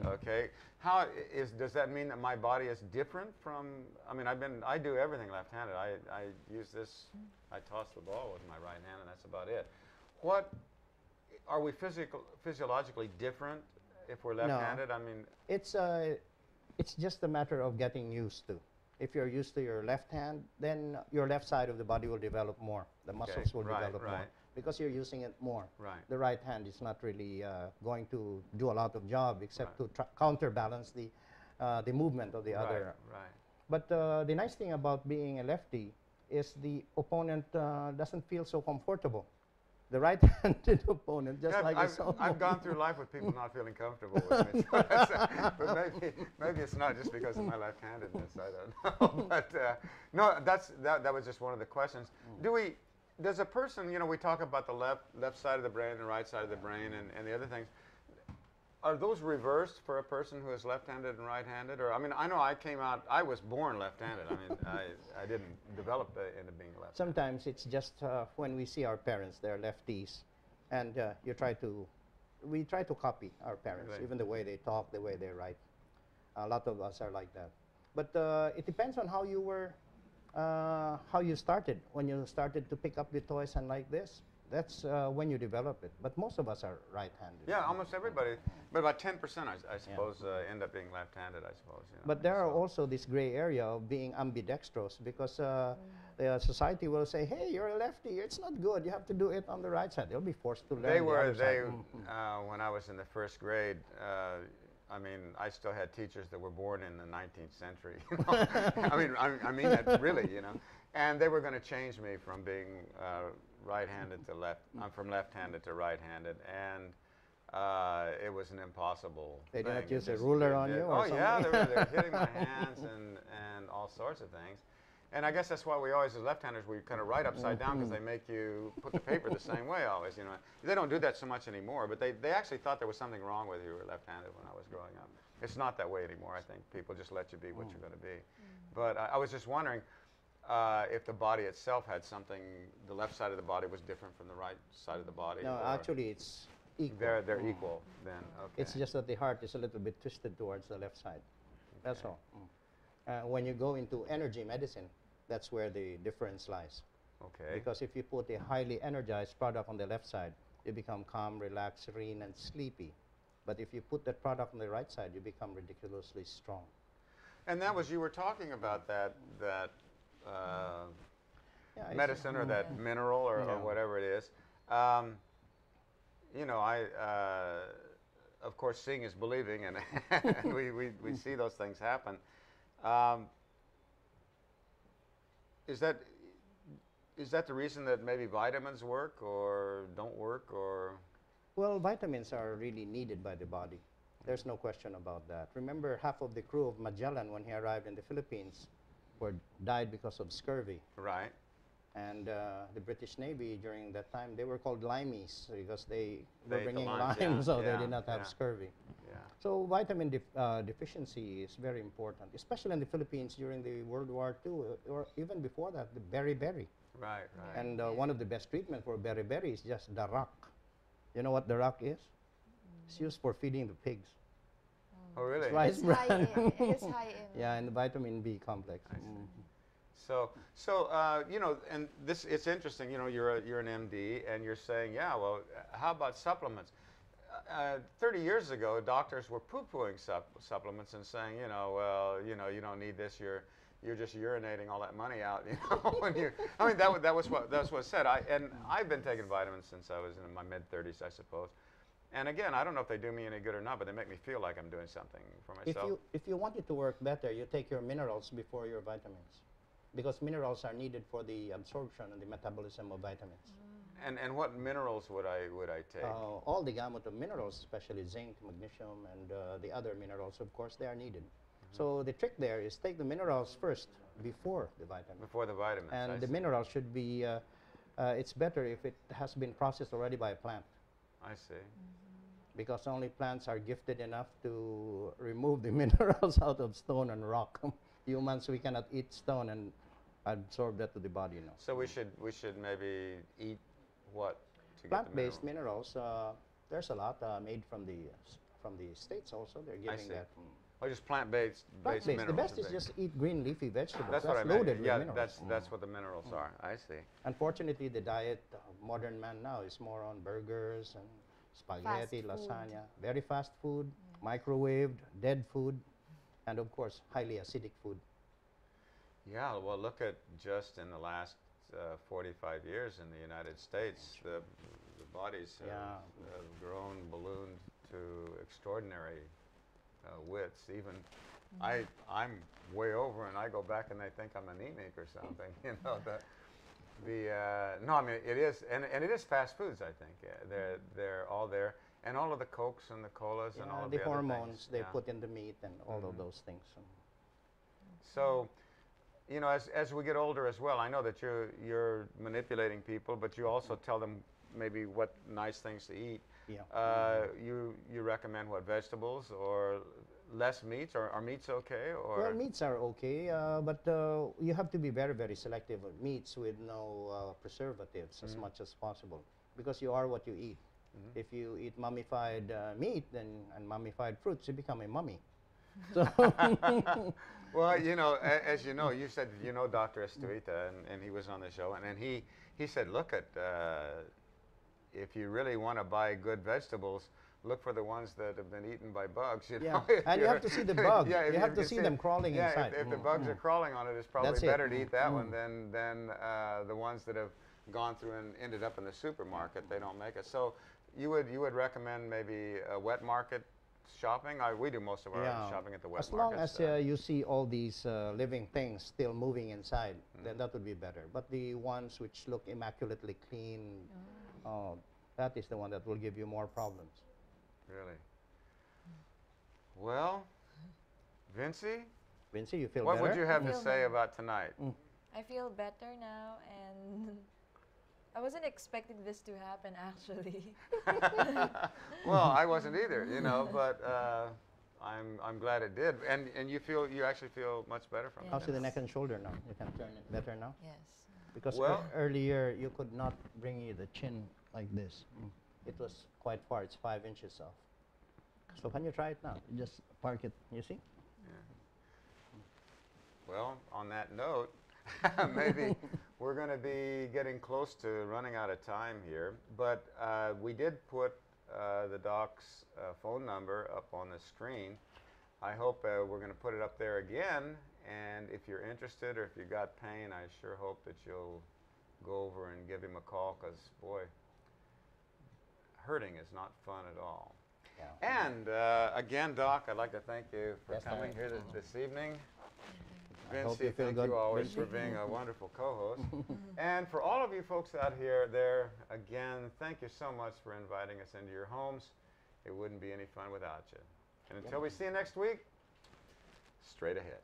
Okay, does that mean that my body is different from? I mean, I do everything left-handed. I use this. I toss the ball with my right hand, and that's about it. What are we physiologically different if we're left-handed? No. I mean, it's just a matter of getting used to. If you're used to your left hand, then your left side of the body will develop more. The muscles will develop more because you're using it more. Right. The right hand is not really going to do a lot of job except to counterbalance the movement of the other. Right. But the nice thing about being a lefty is the opponent doesn't feel so comfortable. The right-handed opponent, just like yourself. I've gone through life with people not feeling comfortable with me. But maybe it's not just because of my left-handedness. I don't know. But no, that was just one of the questions. Does a person, you know, we talk about the left side of the brain and the right side of the brain and the other things. Are those reversed for a person who is left-handed and right-handed? Or, I mean, I know I was born left-handed. I mean, I didn't develop into being left-handed. Sometimes it's just when we see our parents, they're lefties, and we try to copy our parents, even the way they talk, the way they write. A lot of us are like that. But it depends on how you were, how you started. When you started to pick up the toys and like this, that's when you develop it. But most of us are right-handed. Yeah, almost everybody. But about 10%, I suppose, end up being left-handed, I suppose. You know. But there are also this gray area of being ambidextrous because the society will say, hey, you're a lefty. It's not good. You have to do it on the right side. They'll be forced to learn when I was in the first grade, I mean, I still had teachers that were born in the 19th century. You know? I mean that really, you know. And they were going to change me from being right-handed to from left-handed to right-handed, and it was an impossible thing. They did not use a ruler on you or something? Yeah, they were hitting my hands and all sorts of things. And I guess that's why we always, as left-handers, we kind of write upside down because they make you put the paper the same way always, you know. They don't do that so much anymore, but they actually thought there was something wrong with you who were left-handed when I was growing up. It's not that way anymore. I think people just let you be what you're going to be. But I was just wondering if the body itself had something, the left side of the body was different from the right side of the body. No, actually it's equal. They're equal then, okay. It's just that the heart is a little bit twisted towards the left side. That's all. When you go into energy medicine, that's where the difference lies. Okay. Because if you put a highly energized product on the left side, you become calm, relaxed, serene, and sleepy. But if you put that product on the right side, you become ridiculously strong. And that was, you were talking about that medicine or that mineral or whatever it is. You know, of course, seeing is believing, and we see those things happen. Is that the reason that maybe vitamins work or don't work, or? Well, vitamins are really needed by the body. There's no question about that. Remember, half of the crew of Magellan, when he arrived in the Philippines, died because of scurvy. Right. And the British Navy during that time, they were called limeys because they were bringing limes, lime, so they did not have scurvy. Yeah. So vitamin deficiency is very important, especially in the Philippines during the World War II, or even before that, the beriberi. Right. And one of the best treatment for beriberi is just the rock. You know what the rock is? It's used for feeding the pigs. Oh, really? It's rice bran. It's high in. Yeah, and the vitamin B complex. So you know, and it's interesting. You know, you're an MD, and you're saying, yeah, well, how about supplements? 30 years ago, doctors were poo-pooing supplements and saying, you know, well, you know, you don't need this. You're just urinating all that money out. You know, when you. I mean, that was what said. And I've been taking vitamins since I was in my mid-30s, I suppose. And again, I don't know if they do me any good or not, but they make me feel like I'm doing something for myself. If you want it to work better, you take your minerals before your vitamins, because minerals are needed for the absorption and the metabolism of vitamins. And what minerals would I take? All the gamut of minerals, especially zinc, magnesium, and the other minerals, of course, they are needed. So the trick there is take the minerals first before the vitamins. Before the vitamins. And the minerals should be, it's better if it has been processed already by a plant. I see. Because only plants are gifted enough to remove the minerals out of stone and rock. Humans, we cannot eat stone and absorb that to the body. No. So we should maybe eat what to plant-based minerals. There's a lot made from the from the States also. They're I giving see. that. Or just plant-based Plant-based. minerals. The best are is big. just eat green leafy vegetables. That's That's what I meant. loaded with Yeah, minerals. that's what the minerals are. I see. Unfortunately, the diet of modern man now is more on burgers and spaghetti, Fast food. lasagna, very fast food, microwaved, dead food, and of course, highly acidic food. Yeah, well, look at just in the last 45 years in the United States, the bodies have grown, ballooned to extraordinary widths. Even I'm way over, and I go back and they think I'm anemic or something. You know, no, I mean it is, and it is fast foods. I think they're all there, and all of the Cokes and the colas and all of the the hormones other things. they Yeah. put in the meat and all of those things. So, you know, as we get older as well, I know that you're manipulating people, but you also tell them maybe what nice things to eat. Yeah. You recommend what, vegetables or less meats, or are meats okay? Or Well, meats are okay, but you have to be very, very selective with meats with no preservatives as much as possible, because you are what you eat. If you eat mummified meat and mummified fruits, you become a mummy. So well, you know, as you know, you said you know Dr. Estuita, and he was on the show, and he said, look at if you really want to buy good vegetables, look for the ones that have been eaten by bugs. You know? And you have to see the bug. Yeah, you have to see them crawling inside. If the bugs are crawling on it, it's probably That's better it. to eat that one than the ones that have gone through and ended up in the supermarket. They don't make it. So you would recommend maybe a wet market shopping? We do most of our shopping at the wet market. As long as you see all these living things still moving inside, then that would be better. But the ones which look immaculately clean, that is the one that will give you more problems. Really? Well, Vinci, You feel what better? would you have to feel say better. about tonight? I feel better now, and I wasn't expecting this to happen, actually. Well, I wasn't either, you know, but I'm glad it did. And you actually feel much better from How's it. the neck and shoulder now? You can turn it better now? Yes. Because Well- earlier you could not bring you the chin like this. It was quite far. It's 5 inches off. So can you try it now? Just park it. You see? Well, on that note, maybe we're going to be getting close to running out of time here. But we did put the doc's phone number up on the screen. I hope we're going to put it up there again. And if you're interested or if you got pain, I sure hope that you'll go over and give him a call, because, boy, hurting is not fun at all. Yeah. And again, Doc, I'd like to thank you for Yes, coming thank here this evening. I hope Vinci, you feel thank good, you always Vinci. for being a wonderful co-host. And for all of you folks out there, again, thank you so much for inviting us into your homes. It wouldn't be any fun without you. And until we see you next week, straight ahead.